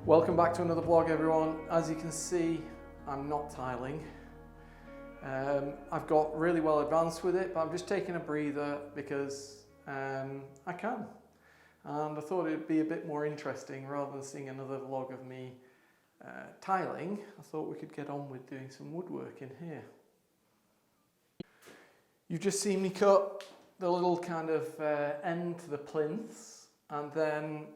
Welcome back to another vlog, everyone. As you can see, I'm not tiling. I've got really well advanced with it, but I'm just taking a breather because I can. And I thought it'd be a bit more interesting rather than seeing another vlog of me tiling. I thought we could get on with doing some woodwork in here. You've just seen me cut the little kind of end to the plinths, and then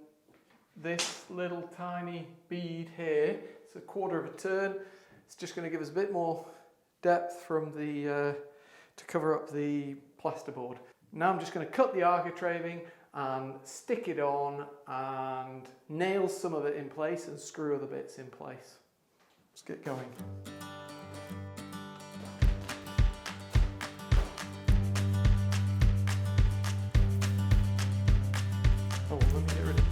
this little tiny bead here, it's a quarter of a turn. It's just going to give us a bit more depth from the to cover up the plasterboard. Now I'm just going to cut the architrave and stick it on and nail some of it in place and screw other bits in place. Let's get going. Oh, let me get rid of it.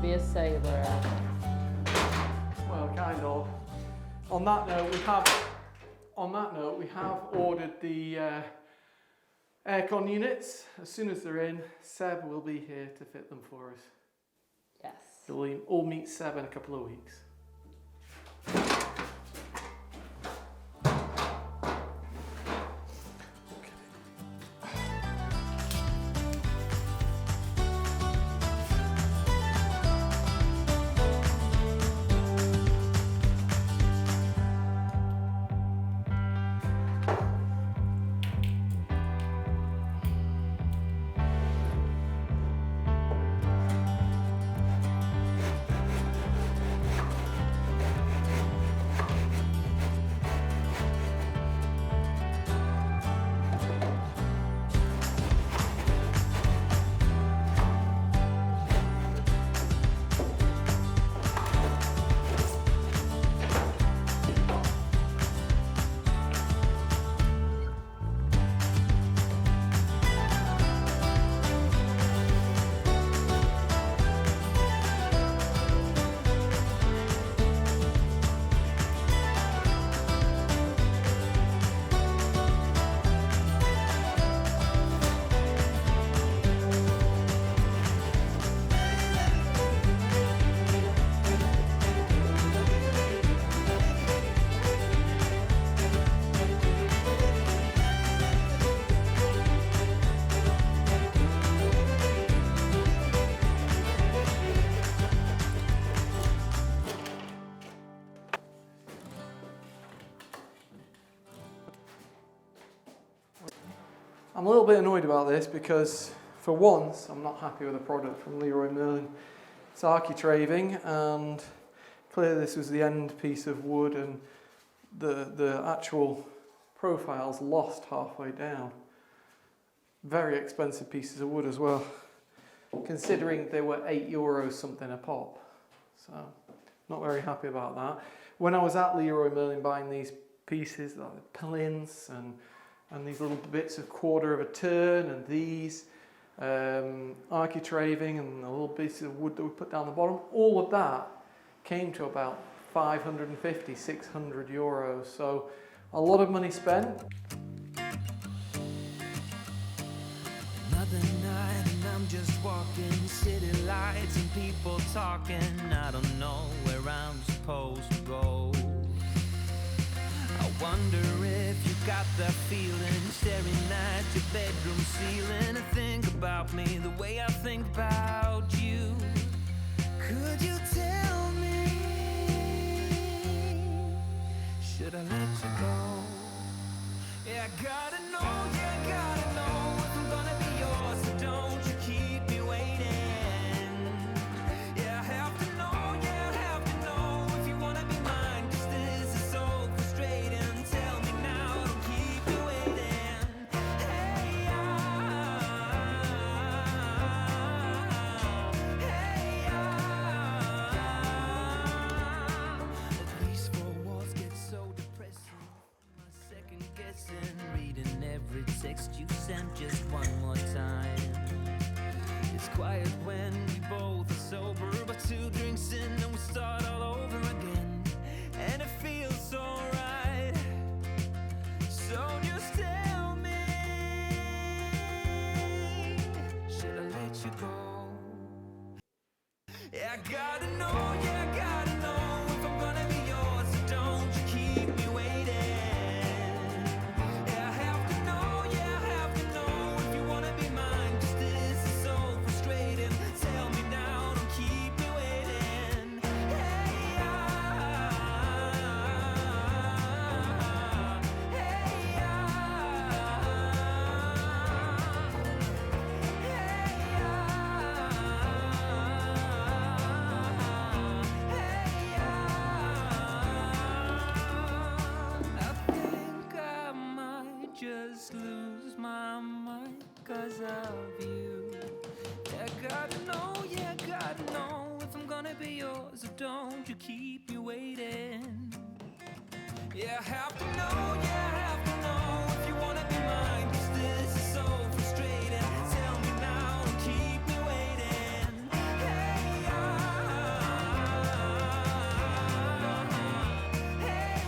Be a sailor. Well, kind of. On that note, we have ordered the aircon units. As soon as they're in, Seb will be here to fit them for us. Yes. We'll all meet Seb in a couple of weeks. I'm a little bit annoyed about this because for once I'm not happy with the product from Leroy Merlin. It's architraving, and clearly this was the end piece of wood, and the actual profile's lost halfway down. Very expensive pieces of wood as well, considering they were €8 something a pop. So not very happy about that. When I was at Leroy Merlin buying these pieces, like the plinths and these little bits of quarter of a turn, and these architraving and the little pieces of wood that we put down the bottom, all of that came to about 550, 600 euros. So a lot of money spent. Another night and I'm just walking, city lights and people talking. I don't know where I'm supposed to go. I wonder if you got that feeling, staring at your bedroom ceiling, and think about me the way I think about you. Could you tell me, should I let you go? Yeah, I gotta know, yeah, I gotta know if I'm gonna be yours, so don't you keep me waiting. Yeah, I have to know, yeah, I have to know if you wanna be mine, 'cause this is so frustrating. Tell me now, don't keep me waiting. Hey, these four walls get so depressing. My second guessing, reading every text you sent just one more time. It's quiet when we both are sober, but 2 drinks in and we start all over again, and it feels so right. So just tell me, should I let you go? Yeah, I gotta know, yeah, I gotta know if I'm gonna be yours, so don't you keep me waiting. Yeah, I have to know, yeah, I have to know if you wanna be mine, 'cause this is so frustrating. Tell me now, don't keep me waiting. Hey, I think I might just lose my mind 'cause of you. Yeah, I gotta know, yeah, I gotta know if I'm gonna be yours, so don't you keep me waiting. Yeah, I have to know, yeah, I have to know if you wanna be mine, 'cause this is so frustrating. Tell me now, don't keep me waiting. Hey,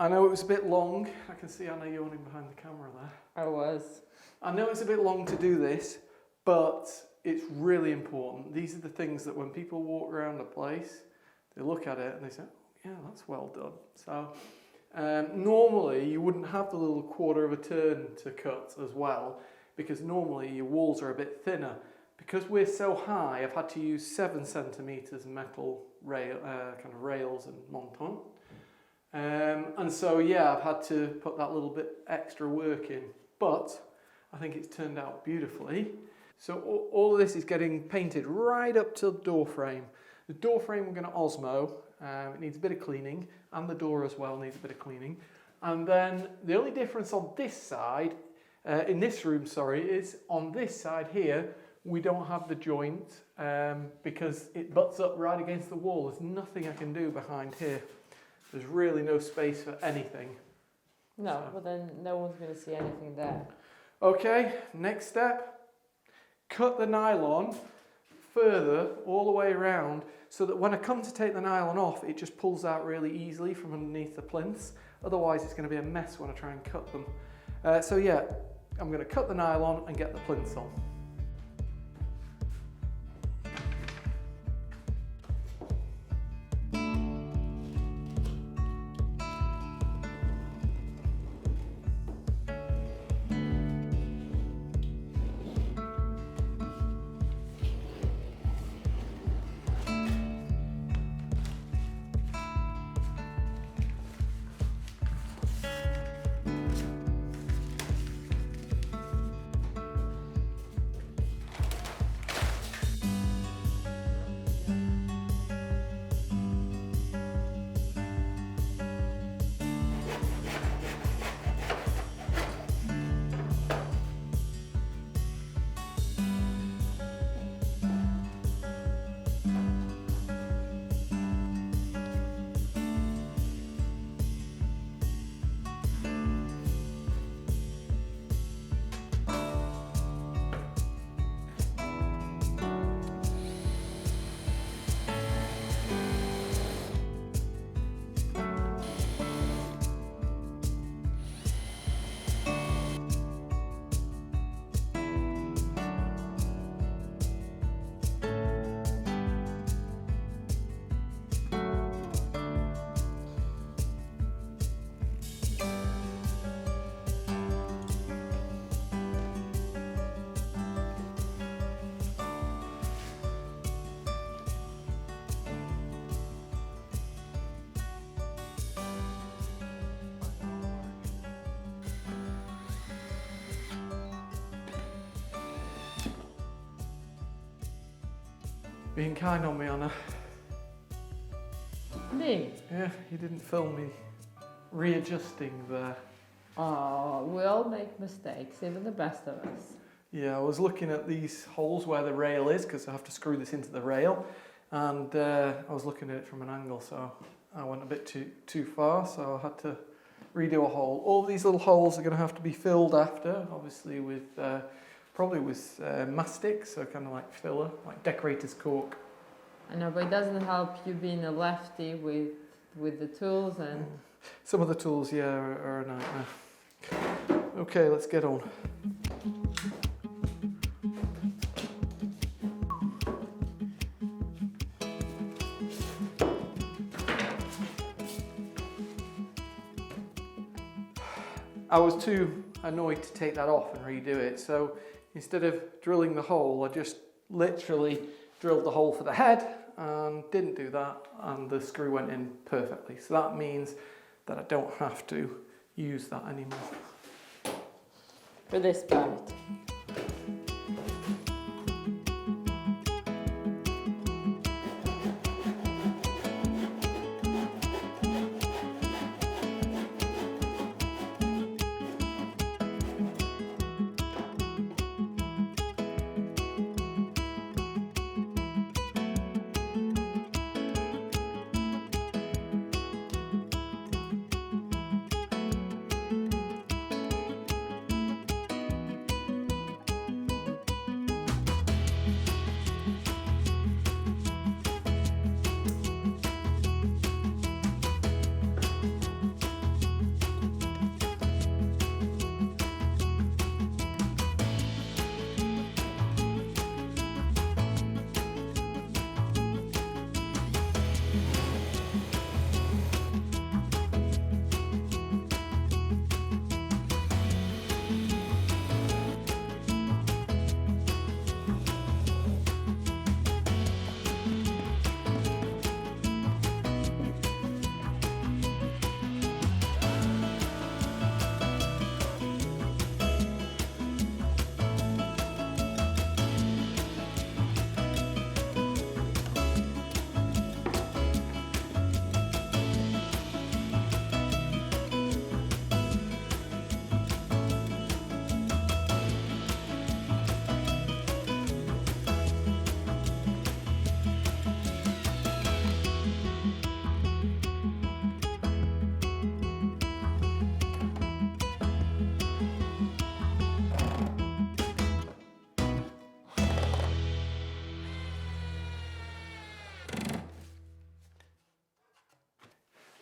I know it was a bit long. I can see Anna yawning behind the camera there. I was. I know it's a bit long to do this, but it's really important. These are the things that when people walk around a place, they look at it and they say, oh, yeah, that's well done. So normally you wouldn't have the little quarter of a turn to cut as well, because normally your walls are a bit thinner. Because we're so high, I've had to use 7 centimetres metal rail, kind of rails and montant. And so yeah, I've had to put that little bit extra work in, but I think it's turned out beautifully. So all of this is getting painted right up to the door frame. The door frame we're going to Osmo. It needs a bit of cleaning, and the door as well needs a bit of cleaning. And then the only difference on this side, in this room, sorry, is on this side here, we don't have the joint because it butts up right against the wall. There's nothing I can do behind here. There's really no space for anything. No, So. but then no one's going to see anything there. Okay, next step. Cut the nylon further all the way around so that when I come to take the nylon off, it just pulls out really easily from underneath the plinths. Otherwise, it's going to be a mess when I try and cut them. So yeah, I'm going to cut the nylon and get the plinths on. Being kind on me, Anna. Me? Yeah, you didn't film me readjusting there. Oh, we all make mistakes, even the best of us. Yeah, I was looking at these holes where the rail is because I have to screw this into the rail, and I was looking at it from an angle, so I went a bit too far, so I had to redo a hole. All these little holes are going to have to be filled after, obviously with probably with mastic, so kind of like filler, like decorator's cork. I know, but it doesn't help you being a lefty with the tools and... Some of the tools, yeah, are a nightmare. Okay, let's get on. I was too annoyed to take that off and redo it, so instead of drilling the hole, I just literally drilled the hole for the head and didn't do that, and the screw went in perfectly. So that means that I don't have to use that anymore. For this part.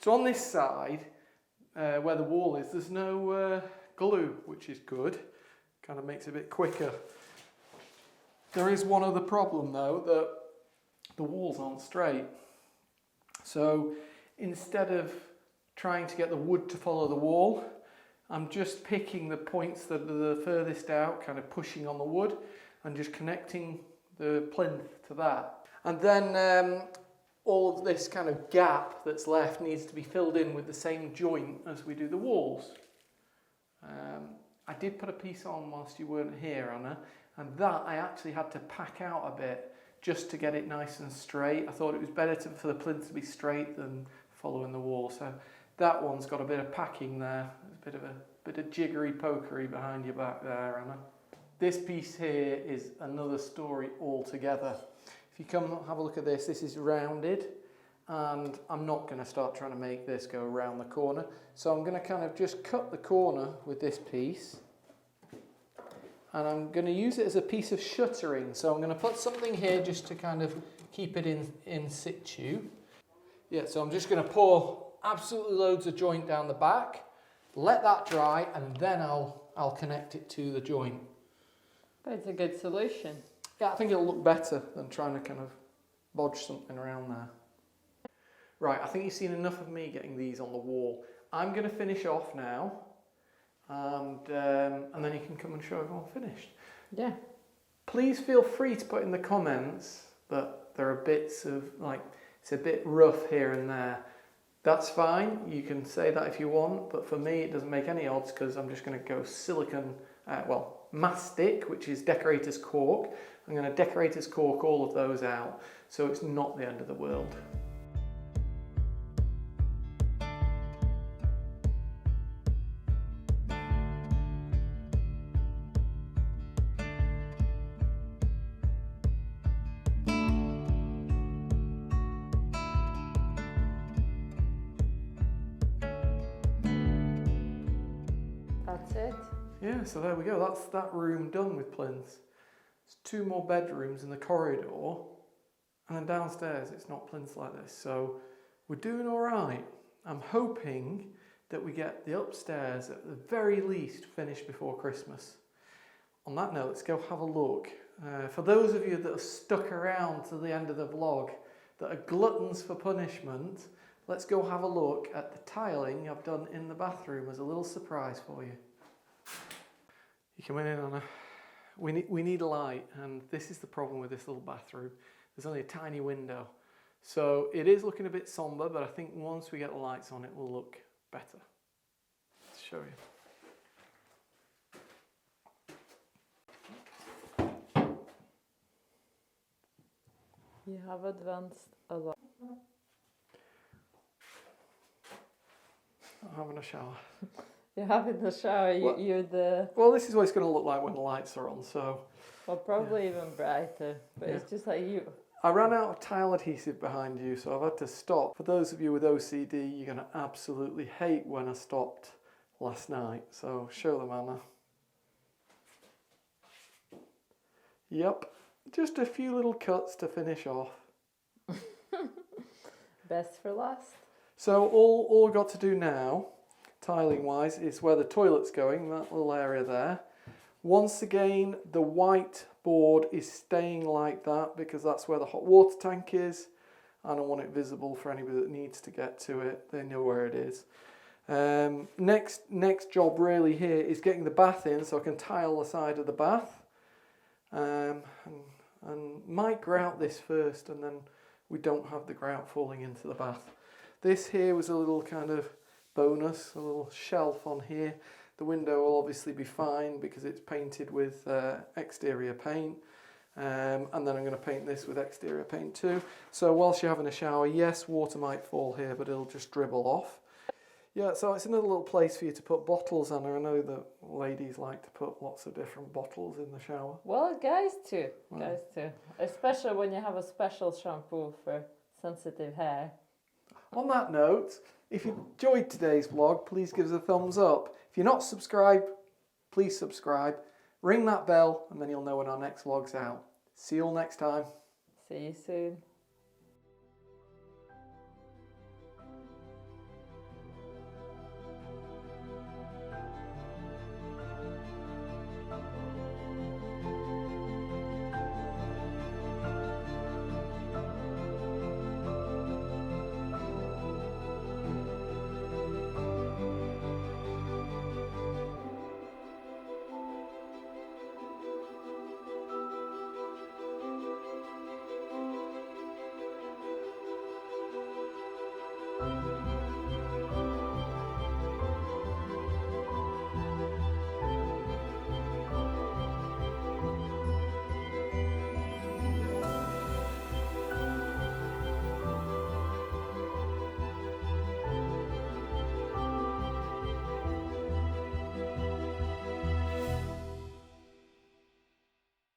So on this side, where the wall is, there's no glue, which is good. Kind of makes it a bit quicker. There is one other problem though, that the walls aren't straight. So instead of trying to get the wood to follow the wall, I'm just picking the points that are the furthest out, kind of pushing on the wood, and just connecting the plinth to that. And then all of this kind of gap that's left needs to be filled in with the same joint as we do the walls. I did put a piece on whilst you weren't here, Anna, and that I actually had to pack out a bit just to get it nice and straight. I thought it was better for the plinth to be straight than following the wall. So that one's got a bit of packing there. There's a bit of jiggery pokery behind your back there, Anna. This piece here is another story altogether. If you come have a look at this, this is rounded, and I'm not going to start trying to make this go around the corner. So I'm going to kind of just cut the corner with this piece, and I'm going to use it as a piece of shuttering. So I'm going to put something here just to kind of keep it in situ. Yeah, so I'm just going to pour absolutely loads of joint down the back, let that dry, and then I'll connect it to the joint. But it's a good solution. Yeah, I think it'll look better than trying to kind of bodge something around there. Right, I think you've seen enough of me getting these on the wall. I'm going to finish off now, and then you can come and show everyone finished. Yeah. Please feel free to put in the comments that there are bits of, like, it's a bit rough here and there. That's fine, you can say that if you want, but for me it doesn't make any odds because I'm just going to go silicone, mastic, which is decorator's cork. I'm going to decorator's cork all of those out, so it's not the end of the world. That's it. Yeah, so there we go. That's that room done with plinths. There's 2 more bedrooms in the corridor, and then downstairs it's not plinths like this. So we're doing all right. I'm hoping that we get the upstairs at the very least finished before Christmas. On that note, let's go have a look. For those of you that have stuck around to the end of the vlog, that are gluttons for punishment, let's go have a look at the tiling I've done in the bathroom as a little surprise for you. You come in, Anna. We need a light, and this is the problem with this little bathroom. There's only a tiny window. So it is looking a bit somber, but I think once we get the lights on, it will look better. Let's show you. You have advanced a lot. I'm having a shower. You have in the shower, you're the... Well, this is what it's going to look like when the lights are on, so... Well, probably even brighter, but Yeah. it's just like you. I ran out of tile adhesive behind you, so I've had to stop. For those of you with OCD, you're going to absolutely hate when I stopped last night. So show them, Anna. Yep, just a few little cuts to finish off. Best for last. So all we've got to do now, tiling wise, is where the toilet's going, that little area there. Once again, the white board is staying like that because that's where the hot water tank is. I don't want it visible for anybody that needs to get to it. They know where it is. Next job really here is getting the bath in so I can tile the side of the bath. And might grout this first, and then we don't have the grout falling into the bath. This here was a little kind of bonus, a little shelf on here. The window will obviously be fine because it's painted with exterior paint. And then I'm going to paint this with exterior paint too. So whilst you're having a shower, yes, water might fall here, but it'll just dribble off. Yeah, so it's another little place for you to put bottles, Anna. I know that ladies like to put lots of different bottles in the shower. Well, guys too. Well. Guys too. Especially when you have a special shampoo for sensitive hair. On that note, if you enjoyed today's vlog, please give us a thumbs up. If you're not subscribed, please subscribe. Ring that bell and then you'll know when our next vlog's out. See you all next time. See you soon.